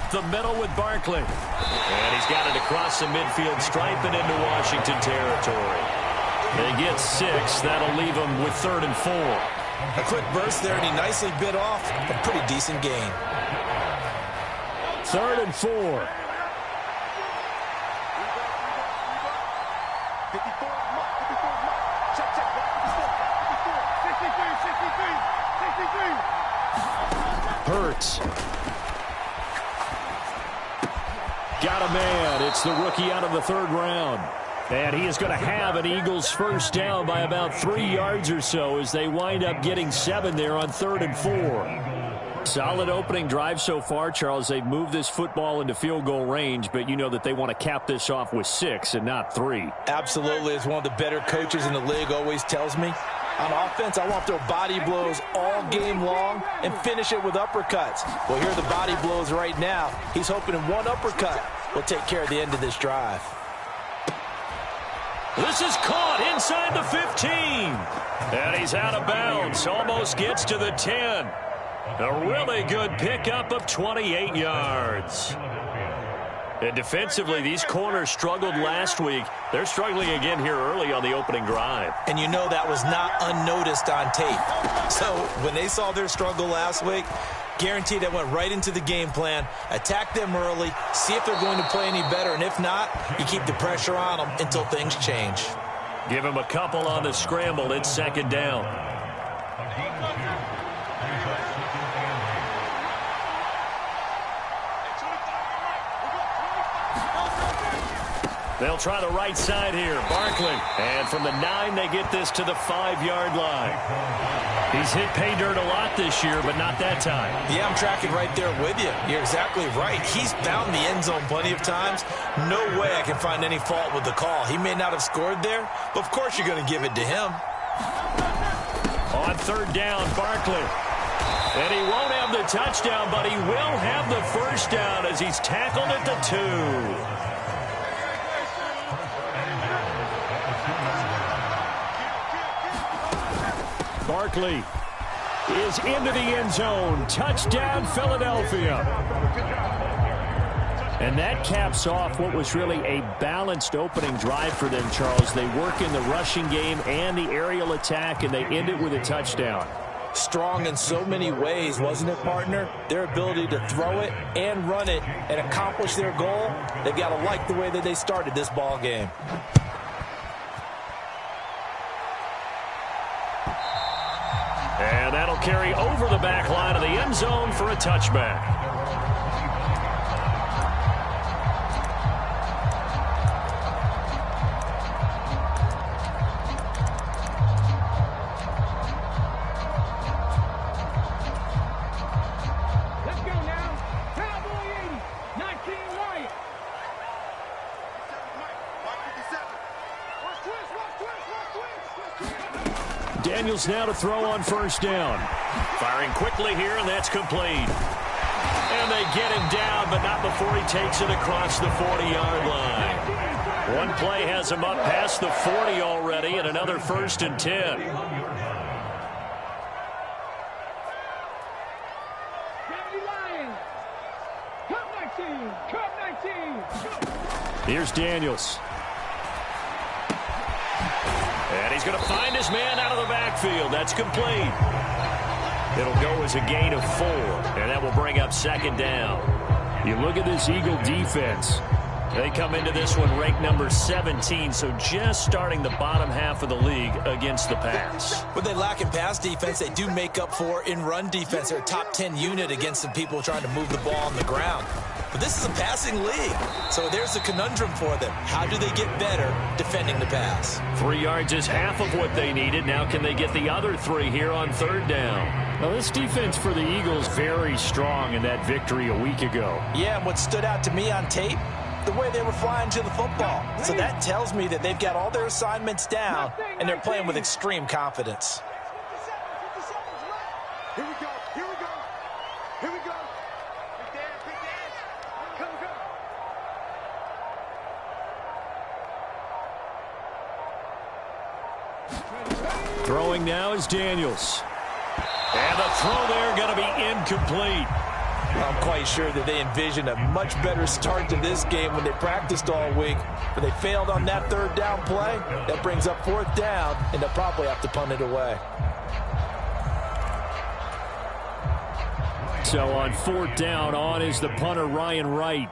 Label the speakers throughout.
Speaker 1: up the middle with Barkley. And he's got it across the midfield stripe and into Washington territory. They get 6. That'll leave them with 3rd and 4.
Speaker 2: A quick burst there, and he nicely bit off a pretty decent gain.
Speaker 1: 3rd and 4. Hurts. Got a man. It's the rookie out of the 3rd round. And he is going to have an Eagles first down by about 3 yards or so as they wind up getting 7 there on 3rd and 4. Solid opening drive so far, Charles. They've moved this football into field goal range, but you know that they want to cap this off with 6 and not 3.
Speaker 2: Absolutely. As one of the better coaches in the league always tells me, on offense, I want to throw body blows all game long and finish it with uppercuts. Well, here are the body blows right now. He's hoping in one uppercut will take care of the end of this drive.
Speaker 1: This is caught inside the 15. And he's out of bounds. Almost gets to the 10. A really good pickup of 28 yards. And defensively, these corners struggled last week. They're struggling again here early on the opening drive.
Speaker 2: And you know that was not unnoticed on tape. So when they saw their struggle last week, guaranteed that went right into the game plan. Attack them early, see if they're going to play any better. And if not, you keep the pressure on them until things change.
Speaker 1: Give him a couple on the scramble. It's 2nd down. They'll try the right side here. Barkley. And from the 9, they get this to the 5-yard line. He's hit pay dirt a lot this year, but not that time.
Speaker 2: Yeah, I'm tracking right there with you. You're exactly right. He's found the end zone plenty of times. No way I can find any fault with the call. He may not have scored there, but of course you're going to give it to him.
Speaker 1: On 3rd down, Barkley. And he won't have the touchdown, but he will have the first down as he's tackled at the 2. Barkley is into the end zone. Touchdown, Philadelphia. And that caps off what was really a balanced opening drive for them, Charles. They work in the rushing game and the aerial attack, and they end it with a touchdown.
Speaker 2: Strong in so many ways, wasn't it, partner? Their ability to throw it and run it and accomplish their goal, they've got to like the way that they started this ball game.
Speaker 1: And that'll carry over the back line of the end zone for a touchback.
Speaker 3: Let's go now. Cowboy 80, 19 Wyatt.
Speaker 1: Daniels now to throw on first down. Firing quickly here, and that's complete. And they get him down, but not before he takes it across the 40-yard line. One play has him up past the 40 already, and another 1st and 10. Here's Daniels. And he's going to find his man out of the backfield. That's complete. It'll go as a gain of 4, and that will bring up 2nd down. You look at this Eagle defense. They come into this one ranked number 17, so just starting the bottom half of the league against the pass.
Speaker 2: When they lack in pass defense, they do make up for in run defense. They're a top 10 unit against some people trying to move the ball on the ground. But this is a passing league, so there's a conundrum for them. How do they get better defending the pass?
Speaker 1: 3 yards is half of what they needed. Now can they get the other 3 here on 3rd down? Now this defense for the Eagles very strong in that victory a week ago.
Speaker 2: Yeah, and what stood out to me on tape, the way they were flying to the football. So that tells me that they've got all their assignments down, and they're playing with extreme confidence.
Speaker 3: Here we go. Here we go. Here we go. Big dance. Big dance. Come, come.
Speaker 1: Throwing now is Daniels. And the throw there going to be incomplete.
Speaker 2: I'm quite sure that they envisioned a much better start to this game when they practiced all week, but they failed on that third down play. That brings up fourth down, and they'll probably have to punt it away.
Speaker 1: So on fourth down, on is the punter, Ryan Wright.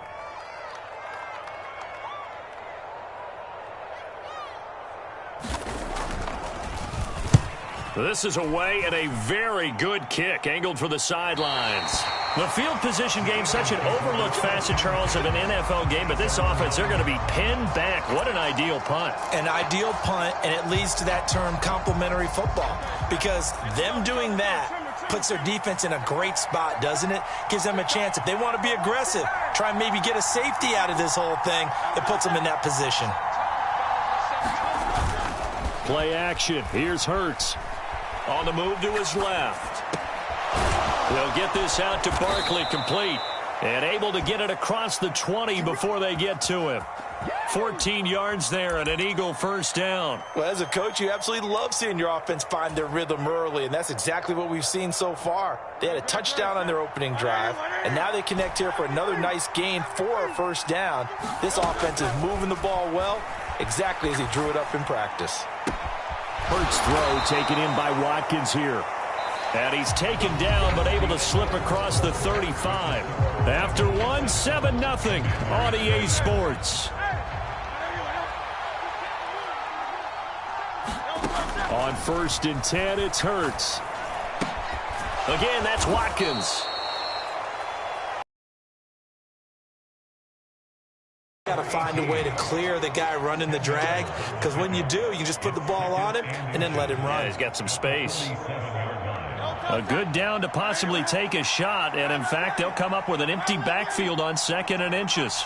Speaker 1: This is away and a very good kick, angled for the sidelines. The field position game, such an overlooked facet, Charles, of an NFL game, but this offense, they're going to be pinned back. What an ideal punt.
Speaker 2: An ideal punt, and it leads to that term complementary football, because them doing that puts their defense in a great spot, doesn't it? Gives them a chance. If they want to be aggressive, try and maybe get a safety out of this whole thing, it puts them in that position.
Speaker 1: Play action. Here's Hurts. On the move to his left. They'll get this out to Barkley, complete. And able to get it across the 20 before they get to him. 14 yards there and an Eagle first down.
Speaker 2: Well, as a coach, you absolutely love seeing your offense find their rhythm early, and that's exactly what we've seen so far. They had a touchdown on their opening drive, and now they connect here for another nice gain for a first down. This offense is moving the ball well, exactly as he drew it up in practice.
Speaker 1: Hurts throw taken in by Watkins here. And he's taken down but able to slip across the 35. After one, 7-0 on EA Sports. On 1st and 10, it's Hurts. Again, that's Watkins.
Speaker 2: Got to find a way to clear the guy running the drag, because when you do, you just put the ball on him and then let him run.
Speaker 1: Yeah, he's got some space. A good down to possibly take a shot, and in fact, they'll come up with an empty backfield on 2nd and inches.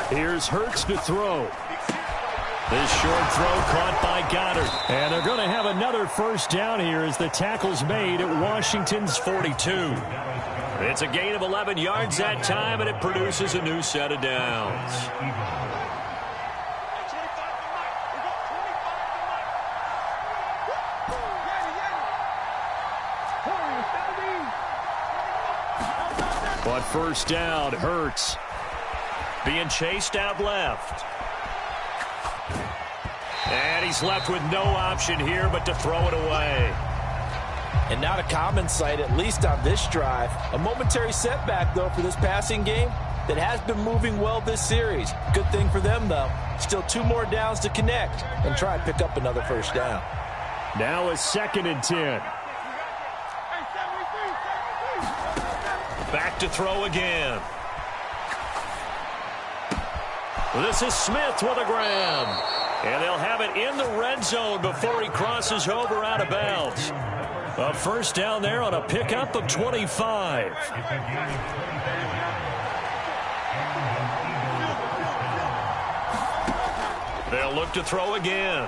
Speaker 1: Here's Hurts to throw. This short throw caught by Goddard. And they're going to have another first down here as the tackle's made at Washington's 42. It's a gain of 11 yards that time, and it produces a new set of downs. But first down, Hurts being chased out left. And he's left with no option here but to throw it away.
Speaker 2: And not a common sight, at least on this drive. A momentary setback, though, for this passing game that has been moving well this series. Good thing for them, though. Still 2 more downs to connect and try and pick up another first down.
Speaker 1: Now a 2nd and 10. Back to throw again. This is Smith with a grab. And they'll have it in the red zone before he crosses over out of bounds. A first down there on a pickup of 25. They'll look to throw again.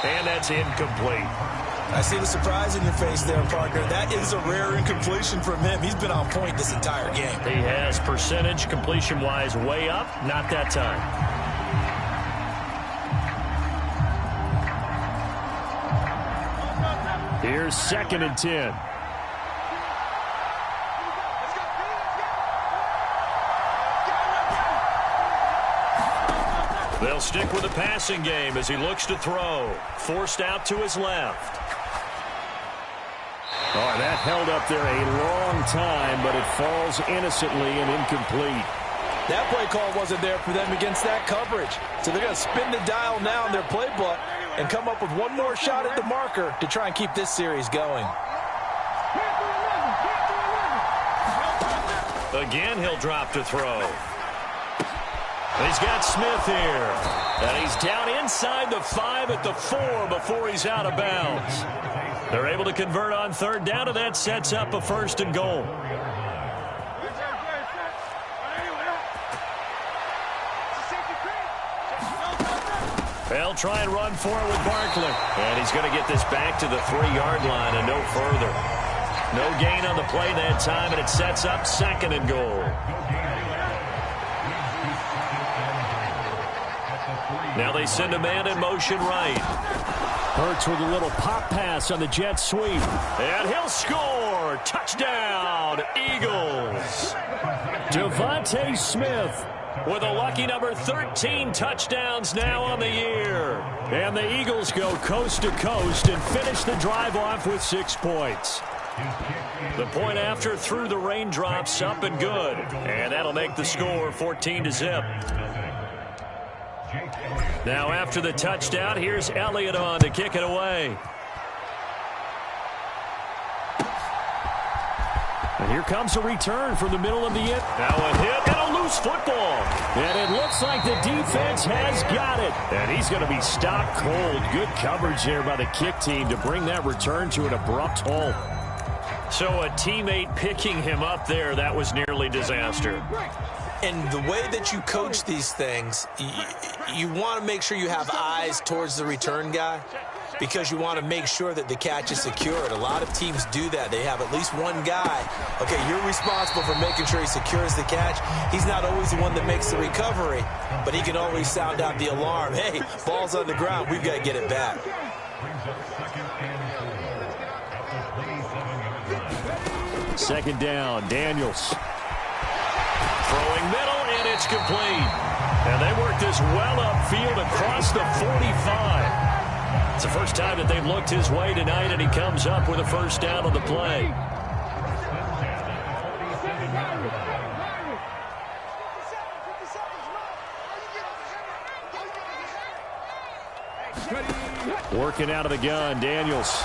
Speaker 1: And that's incomplete.
Speaker 2: I see the surprise in your face there, partner. That is a rare incompletion from him. He's been on point this entire game.
Speaker 1: He has percentage completion-wise way up. Not that time. Here's 2nd and 10. They'll stick with the passing game as he looks to throw. Forced out to his left. Oh, that held up there a long time, but it falls innocently and incomplete.
Speaker 2: That play call wasn't there for them against that coverage. So they're going to spin the dial now in their playbook and come up with one more shot at the marker to try and keep this series going.
Speaker 1: Again, he'll drop to throw. He's got Smith here. And he's down inside the 5 at the 4 before he's out of bounds. They're able to convert on 3rd down, and that sets up a 1st and goal. They'll try and run for it with Barkley. And he's going to get this back to the 3-yard line and no further. No gain on the play that time, and it sets up 2nd and goal. Now they send a man in motion right. Hurts with a little pop pass on the jet sweep. And he'll score. Touchdown, Eagles. Devontae Smith with a lucky number 13 touchdowns now on the year. And the Eagles go coast to coast and finish the drive off with 6 points. The point after through the raindrops, up and good. And that'll make the score 14-0. Now after the touchdown, here's Elliott on to kick it away. And here comes a return from the middle of the end. Now a hit and a loose football. And it looks like the defense has got it. And he's going to be stopped cold. Good coverage there by the kick team to bring that return to an abrupt halt. So a teammate picking him up there, that was nearly disaster.
Speaker 2: And the way that you coach these things, you want to make sure you have eyes towards the return guy because you want to make sure that the catch is secured. A lot of teams do that. They have at least one guy. Okay, you're responsible for making sure he secures the catch. He's not always the one that makes the recovery, but he can always sound out the alarm. Hey, ball's on the ground. We've got to get it back.
Speaker 1: Second down, Daniels. Throwing middle, and it's complete. And they work this well upfield across the 45. It's the first time that they've looked his way tonight, and he comes up with a first down on the play. Working out of the gun, Daniels.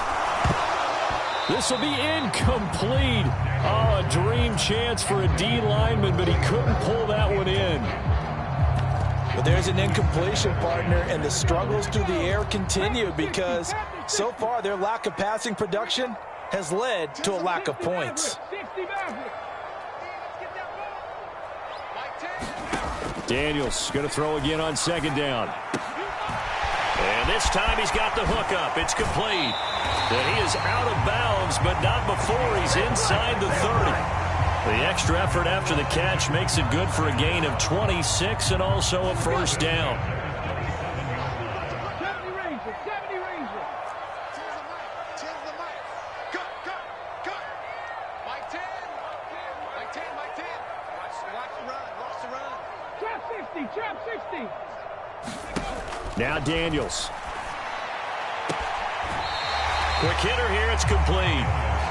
Speaker 1: This will be incomplete. Oh, a dream chance for a D lineman, but he couldn't pull that one in.
Speaker 2: But there's an incompletion, partner, and the struggles through the air continue because so far their lack of passing production has led to a lack of points.
Speaker 1: Daniels going to throw again on second down. And this time he's got the hook up. It's complete. And he is out of bounds, but not before he's inside the 30. The extra effort after the catch makes it good for a gain of 26 and also a first down. Now Daniels. Quick hitter here, it's complete.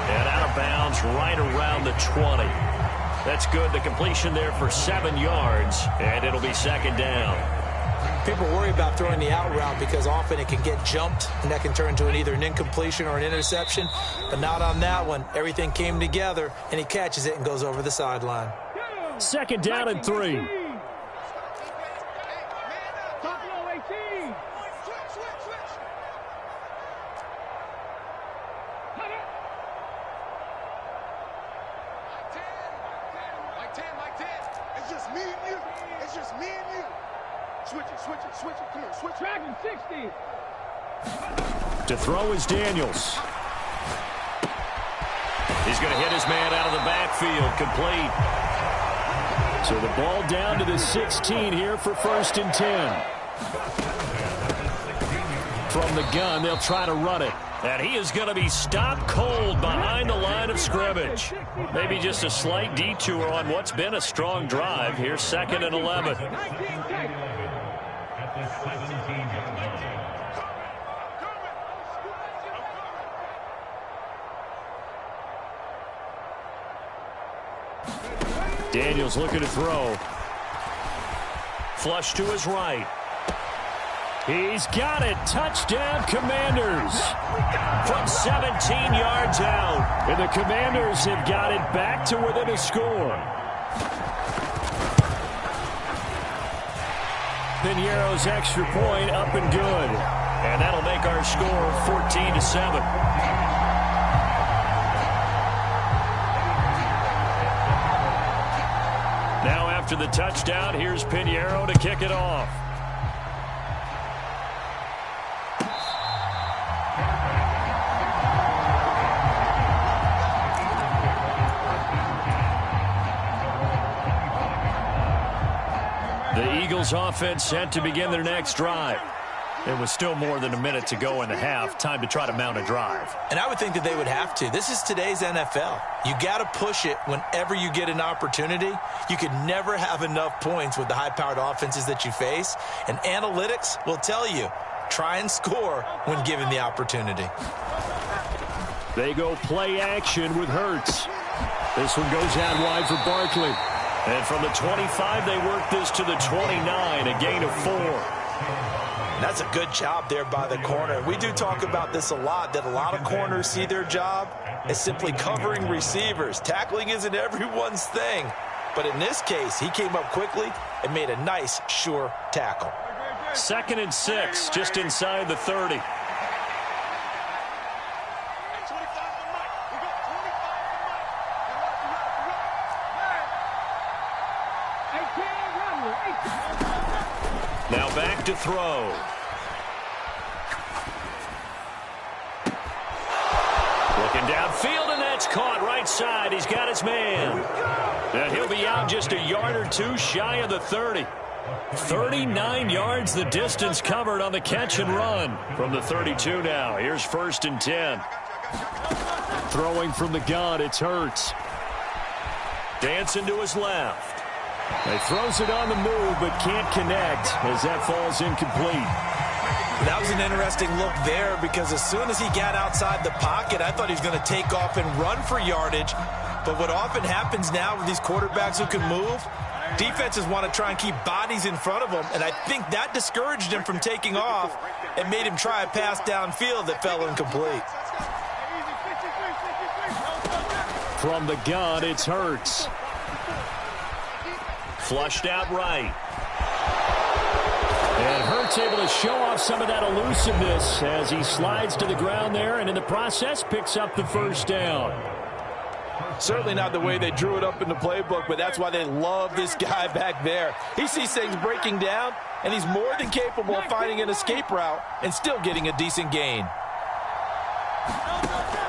Speaker 1: And out of bounds right around the 20. That's good. The completion there for 7 yards, and it'll be second down.
Speaker 2: People worry about throwing the out route because often it can get jumped, and that can turn into either an incompletion or an interception. But not on that one. Everything came together, and he catches it and goes over the sideline.
Speaker 1: Second down and 3. To throw is Daniels. He's going to hit his man out of the backfield. Complete. So the ball down to the 16 here for 1st and 10. From the gun, they'll try to run it. And he is going to be stopped cold behind the line of scrimmage. Maybe just a slight detour on what's been a strong drive. Here's 2nd and 11. Daniels looking to throw. Flush to his right. He's got it. Touchdown, Commanders. From 17 yards out. And the Commanders have got it back to within a score. Piñeiro's extra point up and good. And that'll make our score 14-7. Now after the touchdown, here's Piñeiro to kick it off. Eagles offense set to begin their next drive. It was still more than a minute to go in the half. Time to try to mount a drive.
Speaker 2: And I would think that they would have to. This is today's NFL. You got to push it whenever you get an opportunity. You could never have enough points with the high-powered offenses that you face. And analytics will tell you, try and score when given the opportunity.
Speaker 1: They go play action with Hurts. This one goes out wide for Barkley. And from the 25, they work this to the 29, a gain of 4.
Speaker 2: That's a good job there by the corner. We do talk about this a lot, that a lot of corners see their job as simply covering receivers. Tackling isn't everyone's thing. But in this case, he came up quickly and made a nice, sure tackle.
Speaker 1: 2nd and 6, just inside the 30. Now back to throw. Looking downfield, and that's caught right side. He's got his man. And he'll be out just a yard or two shy of the 30. 39 yards the distance covered on the catch and run. From the 32 now. Here's 1st and 10. Throwing from the gun, it's Hurts. Dancing to his left. He throws it on the move, but can't connect as that falls incomplete.
Speaker 2: That was an interesting look there because as soon as he got outside the pocket, I thought he was going to take off and run for yardage. But what often happens now with these quarterbacks who can move, defenses want to try and keep bodies in front of them, and I think that discouraged him from taking off and made him try a pass downfield that fell incomplete.
Speaker 1: From the gun, it's Hurts. Flushed out right. And Hurts able to show off some of that elusiveness as he slides to the ground there and in the process picks up the 1st down.
Speaker 2: Certainly not the way they drew it up in the playbook, but that's why they love this guy back there. He sees things breaking down, and he's more than capable of finding an escape route and still getting a decent gain.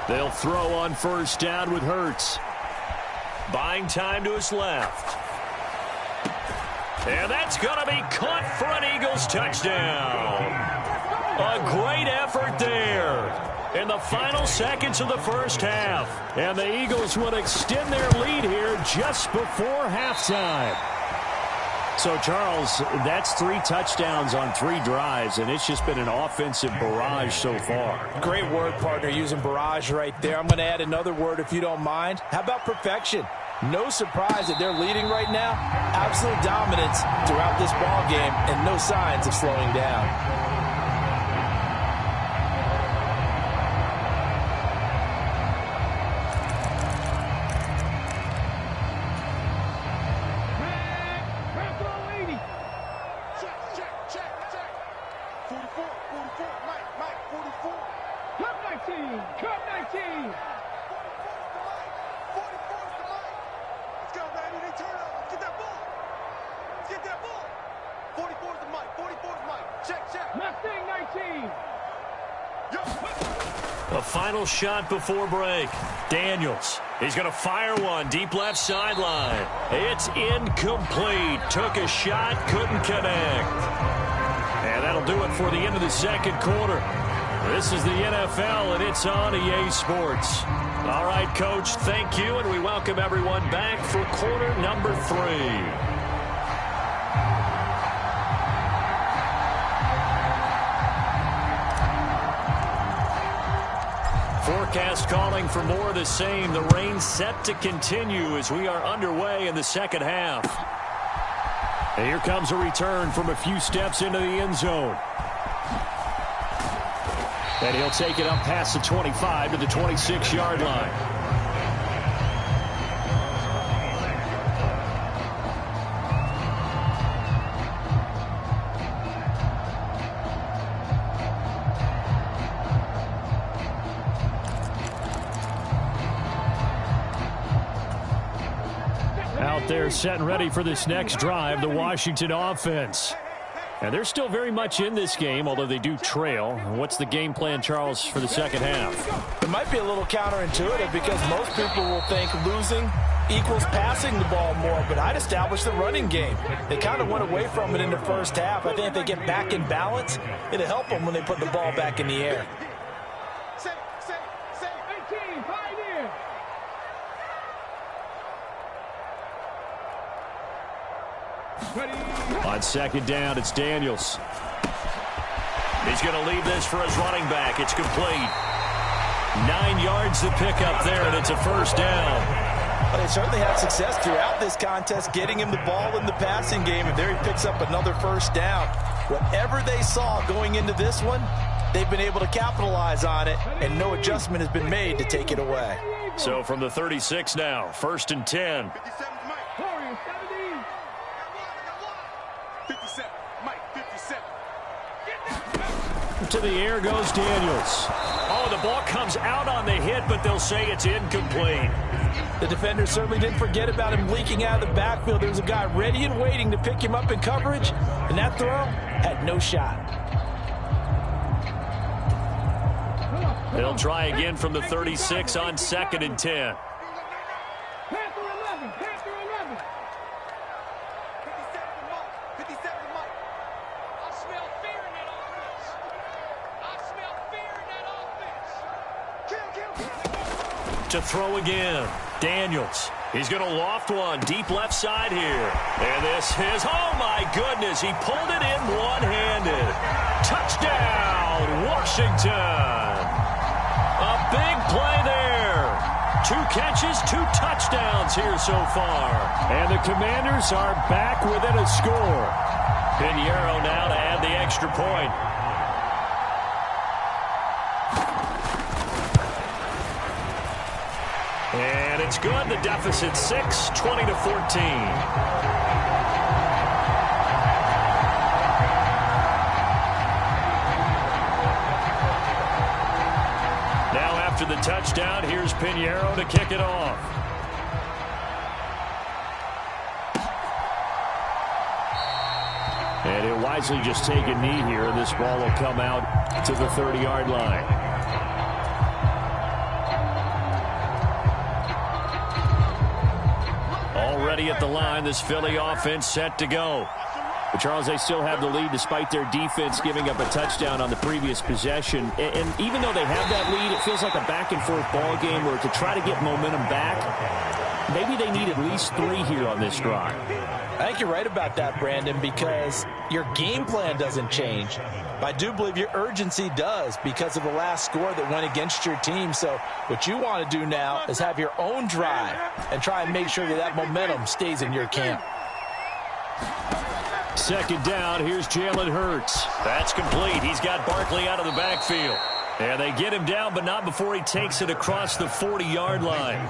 Speaker 1: They'll throw on 1st down with Hurts. Buying time to his left. And that's going to be caught for an Eagles touchdown. A great effort there in the final seconds of the 1st half. And the Eagles would extend their lead here just before halftime. So, Charles, that's 3 touchdowns on 3 drives, and it's just been an offensive barrage so far.
Speaker 2: Great word, partner, using barrage right there. I'm going to add another word if you don't mind. How about perfection? No surprise that they're leading right now. Absolute dominance throughout this ball game and no signs of slowing down.
Speaker 1: A final shot before break. Daniels. He's going to fire one deep left sideline. It's incomplete. Took a shot, couldn't connect. And that'll do it for the end of the 2nd quarter. This is the NFL, and it's on EA Sports. All right, Coach, thank you, and we welcome everyone back for quarter number 3. Forecast calling for more of the same. The rain set to continue as we are underway in the 2nd half. And here comes a return from a few steps into the end zone. And he'll take it up past the 25 to the 26-yard line. They're set and ready for this next drive, the Washington offense. And they're still very much in this game, although they do trail. What's the game plan, Charles, for the 2nd half?
Speaker 2: It might be a little counterintuitive because most people will think losing equals passing the ball more, but I'd establish the running game. They kind of went away from it in the first half. I think if they get back in balance, it'll help them when they put the ball back in the air.
Speaker 1: On second down, it's Daniels. He's going to leave this for his running back. It's complete. 9 yards to pick up there, and it's a first down.
Speaker 2: Well, they certainly had success throughout this contest, getting him the ball in the passing game, and there he picks up another first down. Whatever they saw going into this one, they've been able to capitalize on it, and no adjustment has been made to take it away.
Speaker 1: So from the 36 now, 1st and 10.
Speaker 3: 57, Mike, 57.
Speaker 1: To the air goes Daniels. Oh, the ball comes out on the hit, but they'll say it's incomplete.
Speaker 2: The defender certainly didn't forget about him leaking out of the backfield. There was a guy ready and waiting to pick him up in coverage, and that throw had no shot.
Speaker 1: They'll try again from the 36 on 2nd and 10. To throw again, Daniels. He's going to loft one deep left side here. And this is, oh my goodness, he pulled it in one-handed. Touchdown, Washington. A big play there. 2 catches, 2 touchdowns here so far. And the Commanders are back within a score. Pinheiro now to add the extra point. And it's good. The deficit 6, 20-14. Now after the touchdown, here's Pinheiro to kick it off. And he'll wisely just take a knee here, and this ball will come out to the 30-yard line. Already at the line, this Philly offense set to go. But, Charles, they still have the lead despite their defense giving up a touchdown on the previous possession. And even though they have that lead, it feels like a back-and-forth ball game where to try to get momentum back, maybe they need at least 3 here on this drive.
Speaker 2: I think you're right about that, Brandon, because your game plan doesn't change. But I do believe your urgency does because of the last score that went against your team. So what you want to do now is have your own drive and try and make sure that that momentum stays in your camp.
Speaker 1: Second down, here's Jalen Hurts. That's complete. He's got Barkley out of the backfield. And they get him down, but not before he takes it across the 40-yard line.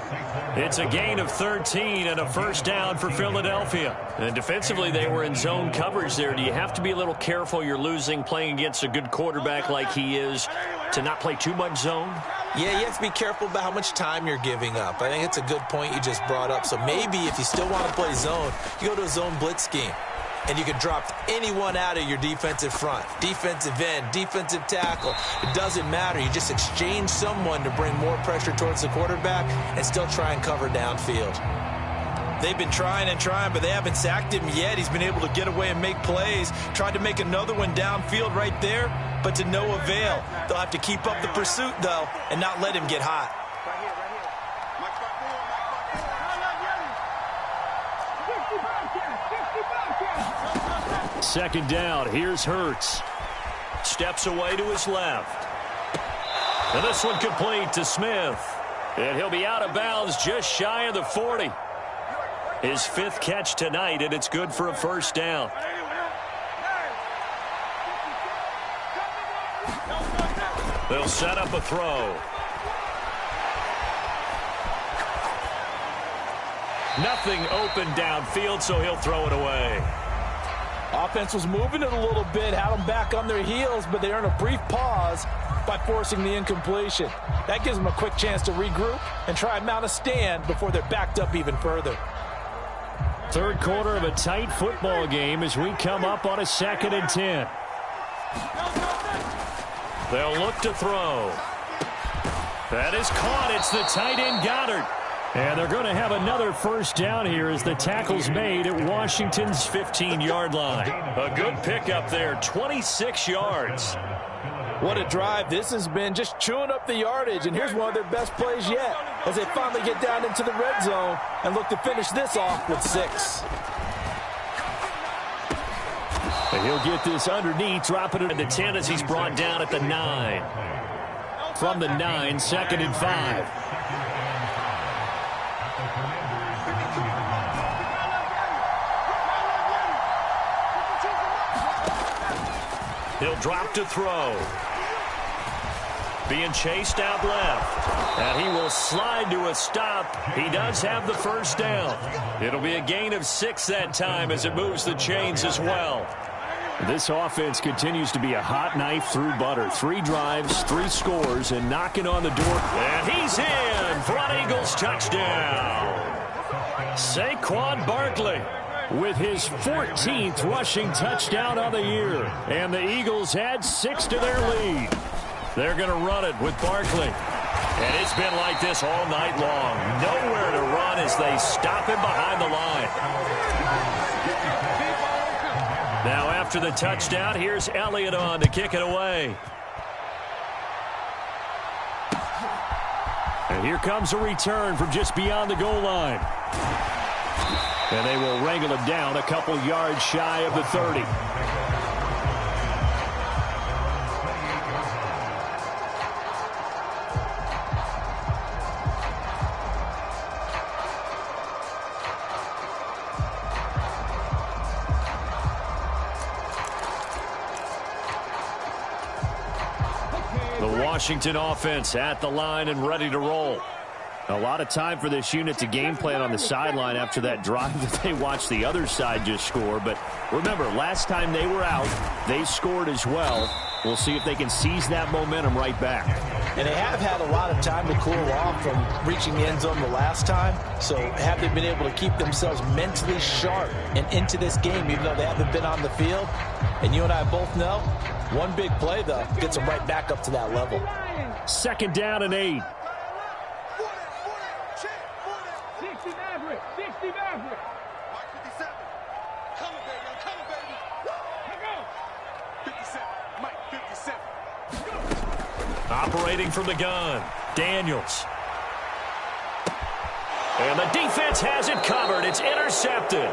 Speaker 1: It's a gain of 13 and a first down for Philadelphia. And defensively, they were in zone coverage there. Do you have to be a little careful? You're losing playing against a good quarterback like he is to not play too much zone?
Speaker 2: Yeah, you have to be careful about how much time you're giving up. I think it's a good point you just brought up. So maybe if you still want to play zone, you go to a zone blitz scheme. And you can drop anyone out of your defensive front, defensive end, defensive tackle. It doesn't matter. You just exchange someone to bring more pressure towards the quarterback and still try and cover downfield. They've been trying and trying, but they haven't sacked him yet. He's been able to get away and make plays. Tried to make another one downfield right there, but to no avail. They'll have to keep up the pursuit, though, and not let him get hot.
Speaker 1: Second down, here's Hurts. Steps away to his left. And this one complete to Smith. And he'll be out of bounds just shy of the 40. His 5th catch tonight, and it's good for a first down. They'll set up a throw. Nothing open downfield, so he'll throw it away.
Speaker 2: Offense was moving it a little bit, had them back on their heels, but they earned a brief pause by forcing the incompletion. That gives them a quick chance to regroup and try and mount a stand before they're backed up even further.
Speaker 1: Third quarter of a tight football game as we come up on a 2nd and 10. They'll look to throw. That is caught. It's the tight end Goddard. And they're going to have another first down here as the tackle's made at Washington's 15-yard line. A good pickup there, 26 yards.
Speaker 2: What a drive. This has been just chewing up the yardage, and here's one of their best plays yet as they finally get down into the red zone and look to finish this off with 6.
Speaker 1: And he'll get this underneath, dropping it at the 10 as he's brought down at the 9. From the 9, 2nd and 5. He'll drop to throw. Being chased out left. And he will slide to a stop. He does have the first down. It'll be a gain of 6 that time as it moves the chains as well. This offense continues to be a hot knife through butter. 3 drives, 3 scores, and knocking on the door. And he's in for an Eagles touchdown. Saquon Barkley with his 14th rushing touchdown of the year. And the Eagles add 6 to their lead. They're going to run it with Barkley. And it's been like this all night long. Nowhere to run as they stop him behind the line. Now after the touchdown, here's Elliott on to kick it away. And here comes a return from just beyond the goal line. And they will wrangle him down a couple yards shy of the 30. The Washington offense at the line and ready to roll. A lot of time for this unit to game plan on the sideline after that drive that they watched the other side just score. But remember, last time they were out, they scored as well. We'll see if they can seize that momentum right back.
Speaker 2: And they have had a lot of time to cool off from reaching the end zone the last time. So have they been able to keep themselves mentally sharp and into this game, even though they haven't been on the field? And you and I both know, one big play, though, gets them right back up to that level.
Speaker 1: 2nd down and 8.
Speaker 3: 60 Maverick. 60 Maverick. Mark 57. Coming, baby. I'm coming, baby. Let go. 57. Mike 57.
Speaker 1: Operating from the gun, Daniels. And the defense has it covered. It's intercepted.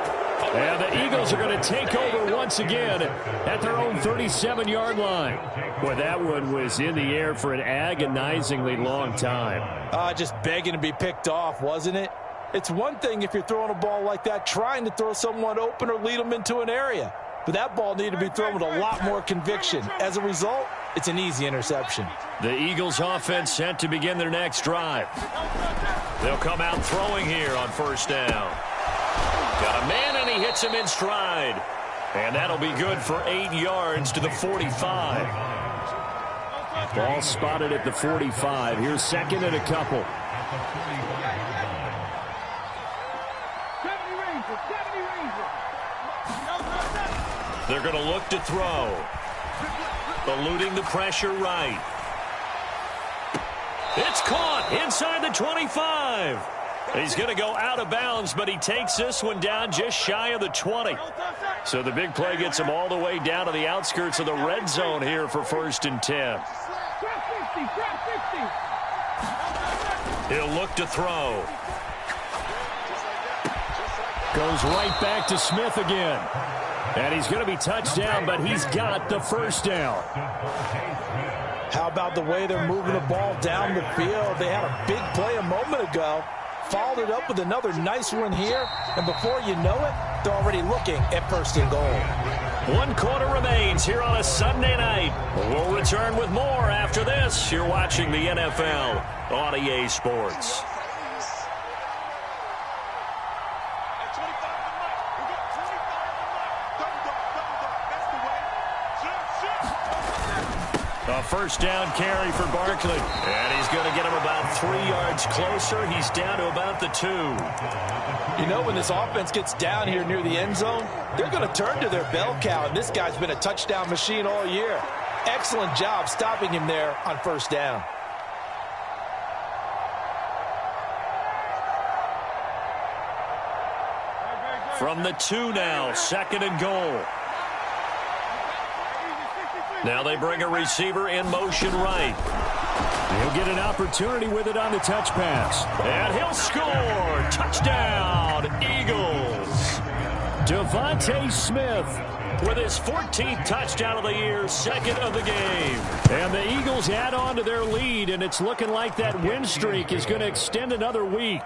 Speaker 1: And the Eagles are going to take over once again at their own 37-yard line. Boy, that one was in the air for an agonizingly long time.
Speaker 2: Just begging to be picked off, wasn't it? It's one thing if you're throwing a ball like that, trying to throw someone open or lead them into an area. But that ball needed to be thrown with a lot more conviction. As a result, it's an easy interception.
Speaker 1: The Eagles offense set to begin their next drive. They'll come out throwing here on 1st down. Got a man, and he hits him in stride. And that'll be good for 8 yards to the 45. Ball spotted at the 45. Here's 2nd and a couple. They're going to look to throw. Eluding the pressure right. It's caught inside the 25. He's going to go out of bounds, but he takes this one down just shy of the 20. So the big play gets him all the way down to the outskirts of the red zone here for 1st and 10. He'll look to throw. Goes right back to Smith again. And he's going to be touched down, but he's got the first down.
Speaker 2: How about the way they're moving the ball down the field? They had a big play a moment ago. Followed it up with another nice one here. And before you know it, they're already looking at 1st and goal.
Speaker 1: 1 quarter remains here on a Sunday night. We'll return with more after this. You're watching the NFL on EA Sports. A 1st down carry for Barkley. And he's going to get him about 3 yards closer. He's down to about the 2.
Speaker 2: You know, when this offense gets down here near the end zone, they're going to turn to their bell cow, and this guy's been a touchdown machine all year. Excellent job stopping him there on 1st down.
Speaker 1: From the 2 now, 2nd and goal. Now they bring a receiver in motion right. He'll get an opportunity with it on the touch pass. And he'll score. Touchdown, Eagles. Devontae Smith with his 14th touchdown of the year, 2nd of the game. And the Eagles add on to their lead, and it's looking like that win streak is going to extend another week.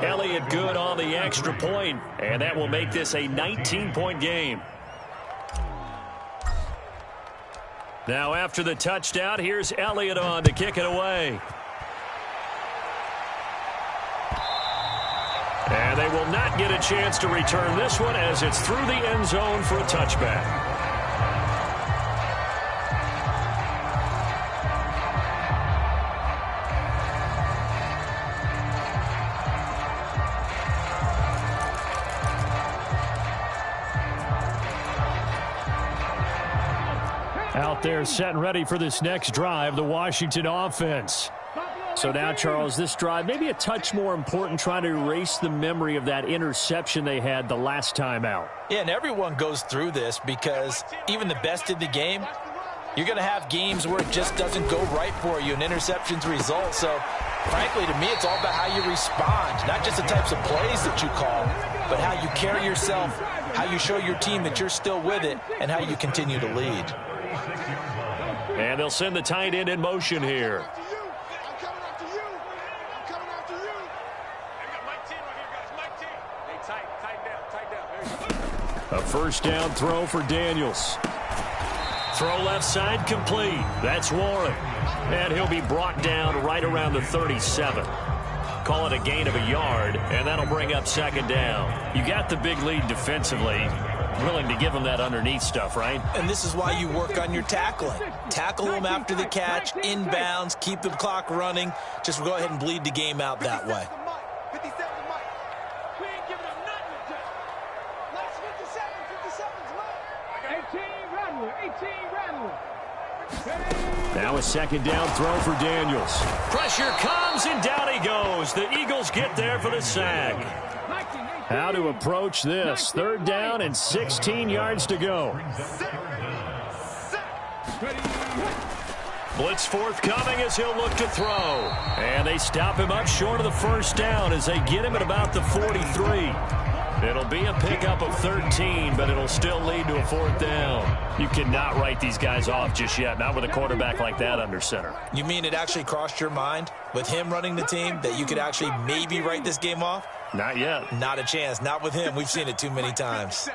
Speaker 1: Elliott good on the extra point, and that will make this a 19-point game. Now after the touchdown, here's Elliott on to kick it away. And they will not get a chance to return this one as it's through the end zone for a touchback. Out there set and ready for this next drive, the Washington offense. So now, Charles, this drive maybe a touch more important, trying to erase the memory of that interception they had the last time out.
Speaker 2: Yeah, and everyone goes through this because even the best in the game, you're going to have games where it just doesn't go right for you, and interceptions result. So, frankly, to me, it's all about how you respond, not just the types of plays that you call, but how you carry yourself, how you show your team that you're still with it, and how you continue to lead.
Speaker 1: And they'll send the tight end in motion here. A first down throw for Daniels. Throw left side complete. That's Warren. And he'll be brought down right around the 37. Call it a gain of a yard, and that'll bring up 2nd down. You got the big lead defensively. Willing to give them that underneath stuff, right?
Speaker 2: And this is why you work on your tackling. Tackle them after the catch, inbounds, keep the clock running. Just go ahead and bleed the game out that way.
Speaker 1: Now a 2nd down throw for Daniels. Pressure comes, and down he goes. The Eagles get there for the sack. How to approach this. 3rd down and 16 yards to go. Blitz forthcoming as he'll look to throw. And they stop him up short of the first down as they get him at about the 43. It'll be a pickup of 13, but it'll still lead to a 4th down. You cannot write these guys off just yet, not with a quarterback like that under center.
Speaker 2: You mean it actually crossed your mind with him running the team that you could actually maybe write this game off?
Speaker 1: Not yet.
Speaker 2: Not a chance. Not with him. We've seen it too many times.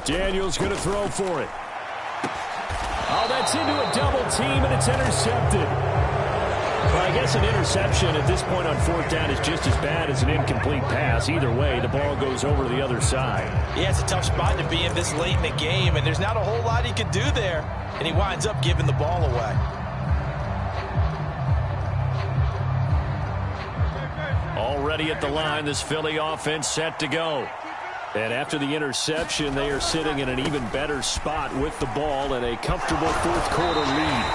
Speaker 1: Daniels going to throw for it. Oh, that's into a double team, and it's intercepted. Well, I guess an interception at this point on 4th down is just as bad as an incomplete pass. Either way, the ball goes over to the other side.
Speaker 2: Yeah, it's a tough spot to be in this late in the game, and there's not a whole lot he could do there. And he winds up giving the ball away.
Speaker 1: Already at the line, this Philly offense set to go. And after the interception, they are sitting in an even better spot with the ball and a comfortable 4th quarter lead.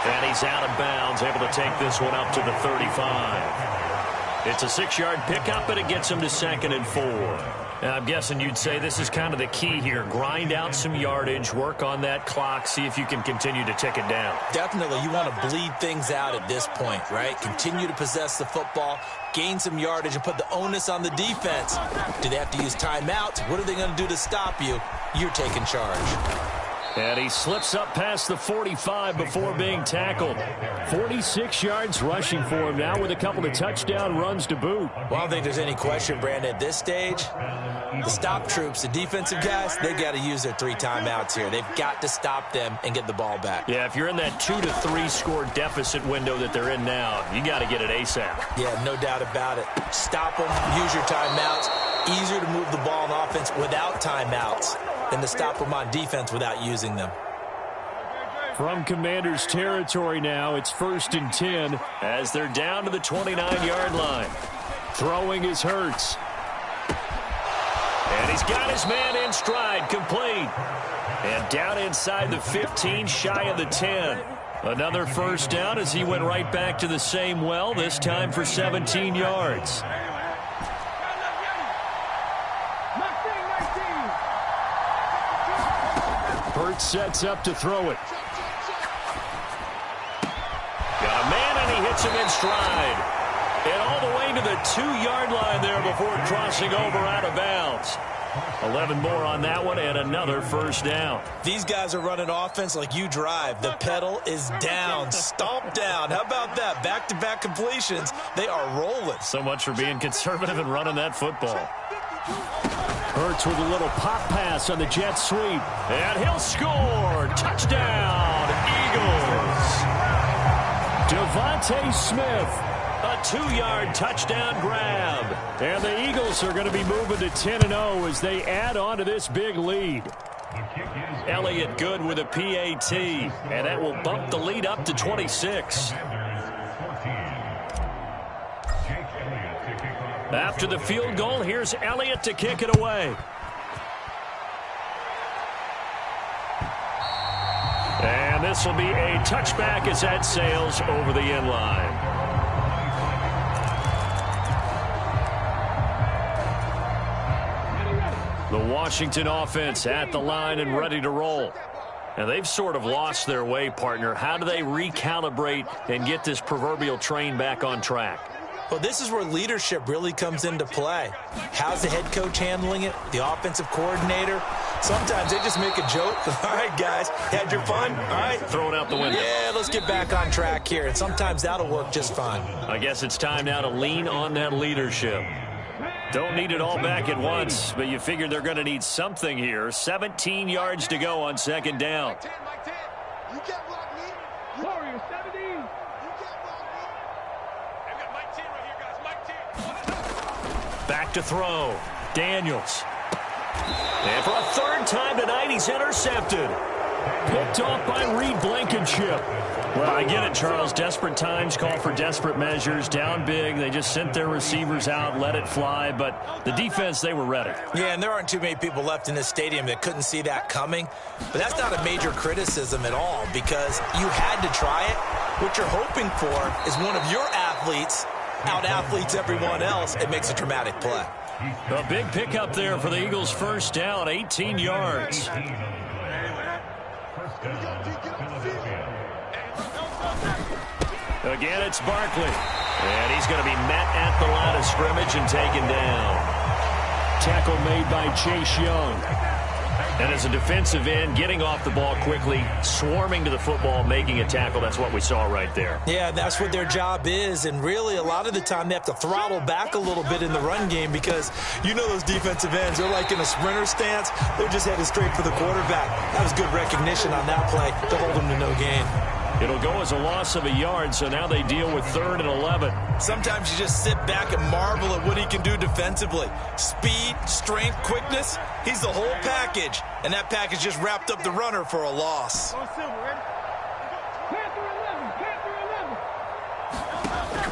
Speaker 1: And he's out of bounds, able to take this one up to the 35. It's a 6-yard pickup, and it gets him to 2nd and 4. Now, I'm guessing you'd say this is kind of the key here. Grind out some yardage, work on that clock, see if you can continue to tick it down.
Speaker 2: Definitely. You want to bleed things out at this point, right? Continue to possess the football, gain some yardage, and put the onus on the defense. Do they have to use timeouts? What are they going to do to stop you? You're taking charge.
Speaker 1: And he slips up past the 45 before being tackled. 46 yards rushing for him now with a couple of touchdown runs to boot.
Speaker 2: Well, I don't think there's any question, Brandon, at this stage. The stop troops, the defensive guys, they got to use their 3 timeouts here. They've got to stop them and get the ball back.
Speaker 1: Yeah, if you're in that 2 to 3 score deficit window that they're in now, you got to get it ASAP.
Speaker 2: Yeah, no doubt about it. Stop them, use your timeouts. Easier to move the ball on offense without timeouts than to stop them on defense without using them.
Speaker 1: From Commanders territory now, it's 1st and 10 as they're down to the 29-yard line. Throwing is Hurts. And he's got his man in stride, complete. And down inside the 15, shy of the 10. Another first down as he went right back to the same well, this time for 17 yards. Hurts sets up to throw it. Got a man, and he hits him in stride. And all the way to the 2-yard line there before crossing over out of bounds. 11 more on that one, and another first down.
Speaker 2: These guys are running offense like you drive. The pedal is down, stomp down. How about that? Back-to-back completions. They are rolling.
Speaker 1: So much for being conservative and running that football. Hurts with a little pop pass on the jet sweep. And he'll score. Touchdown, Eagles. Devontae Smith. A 2-yard touchdown grab. And the Eagles are going to be moving to 10-0 as they add on to this big lead. Elliott good with a PAT. And that will bump the lead up to 26. After the field goal, here's Elliott to kick it away. And this will be a touchback as that sails over the end line. The Washington offense at the line and ready to roll. And they've sort of lost their way, partner. How do they recalibrate and get this proverbial train back on track?
Speaker 2: Well, this is where leadership really comes into play. How's the head coach handling it? The offensive coordinator? Sometimes they just make a joke. All right, guys, had your fun? All right.
Speaker 1: Throw it out the window.
Speaker 2: Yeah, let's get back on track here. And sometimes that'll work just fine.
Speaker 1: I guess it's time now to lean on that leadership. Don't need it all back at once, but you figure they're going to need something here. 17 yards to go on second down.
Speaker 3: You get block me. Warrior 17. You get block me. I've got Mike 10 right here, guys. Mike 10.
Speaker 1: Back to throw. Daniels. And for a third time tonight, he's intercepted. Picked off by Reed Blankenship. Well, I get it, Charles. Desperate times call for desperate measures. Down big. They just sent their receivers out, let it fly. But the defense, they were ready.
Speaker 2: Yeah, and there aren't too many people left in this stadium that couldn't see that coming. But that's not a major criticism at all because you had to try it. What you're hoping for is one of your athletes out-athletes everyone else. It makes a dramatic play.
Speaker 1: A big pickup there for the Eagles' first down, 18 yards. Again, it's Barkley. And he's going to be met at the line of scrimmage and taken down. Tackle made by Chase Young. And as a defensive end, getting off the ball quickly, swarming to the football, making a tackle. That's what we saw right there.
Speaker 2: Yeah, that's what their job is. And really, a lot of the time, they have to throttle back a little bit in the run game because you know those defensive ends, they're like in a sprinter stance. They're just headed straight for the quarterback. That was good recognition on that play to hold them to no gain.
Speaker 1: It'll go as a loss of a yard, so now they deal with 3rd and 11.
Speaker 2: Sometimes you just sit back and marvel at what he can do defensively. Speed, strength, quickness, he's the whole package. And that package just wrapped up the runner for a loss.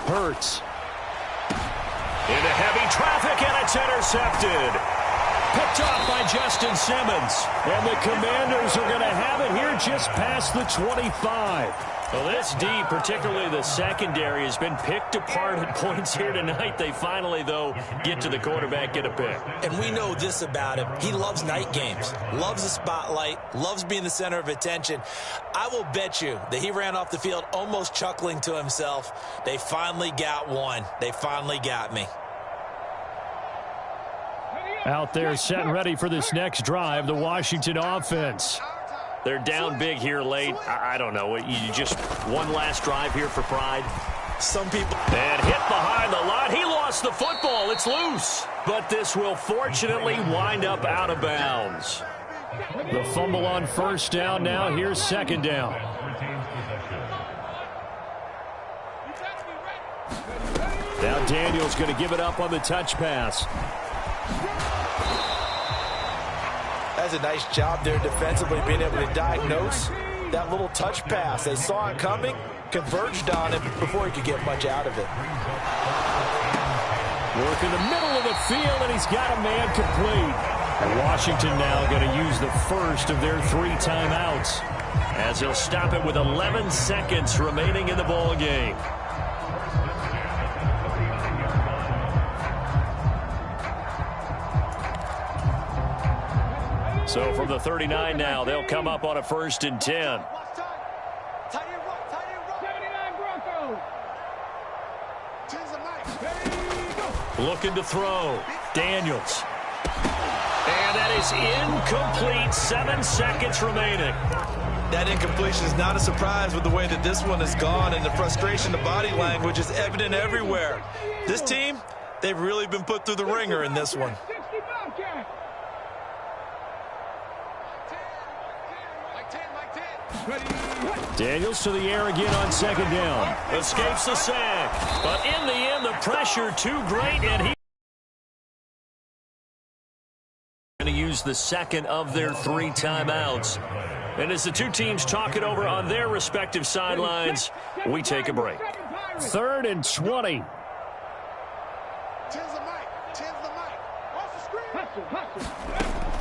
Speaker 1: Hurts. Into heavy traffic, and it's intercepted. Picked off by Justin Simmons. And the Commanders are going to have it here just past the 25. Well, this D, particularly the secondary, has been picked apart at points here tonight. They finally, though, get to the quarterback, get a pick.
Speaker 2: And we know this about him. He loves night games, loves the spotlight, loves being the center of attention. I will bet you that he ran off the field almost chuckling to himself. They finally got one. They finally got me.
Speaker 1: Out there set and ready for this next drive, the Washington offense. They're down big here late. I don't know. You just one last drive here for pride?
Speaker 2: Some people.
Speaker 1: And hit behind the line. He lost the football. It's loose. But this will fortunately wind up out of bounds. The fumble on first down now. Here's second down. Now Daniels going to give it up on the touch pass.
Speaker 2: That's a nice job there defensively, being able to diagnose that little touch pass. They saw it coming, converged on it before he could get much out of it.
Speaker 1: Work in the middle of the field, and he's got a man complete. And Washington now going to use the first of their 3 timeouts. as he'll stop it with 11 seconds remaining in the ball game. So from the 39 now, they'll come up on a 1st and 10. Looking to throw. Daniels. And that is incomplete. 7 seconds remaining.
Speaker 2: That incompletion is not a surprise with the way that this one has gone, and the frustration, the body language is evident everywhere. This team, they've really been put through the ringer in this one.
Speaker 1: Daniels to the air again on 2nd down. Escapes the sack. But in the end, the pressure too great, and he going to use the 2nd of their 3 timeouts. And as the two teams talk it over on their respective sidelines, we take a break. 3rd and 20.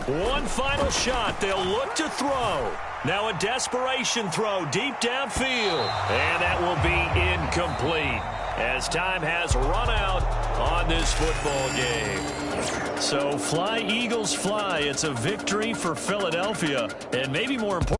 Speaker 1: One final shot. They'll look to throw. Now a desperation throw deep downfield. And that will be incomplete as time has run out on this football game. So fly, Eagles, fly. It's a victory for Philadelphia. And maybe more important,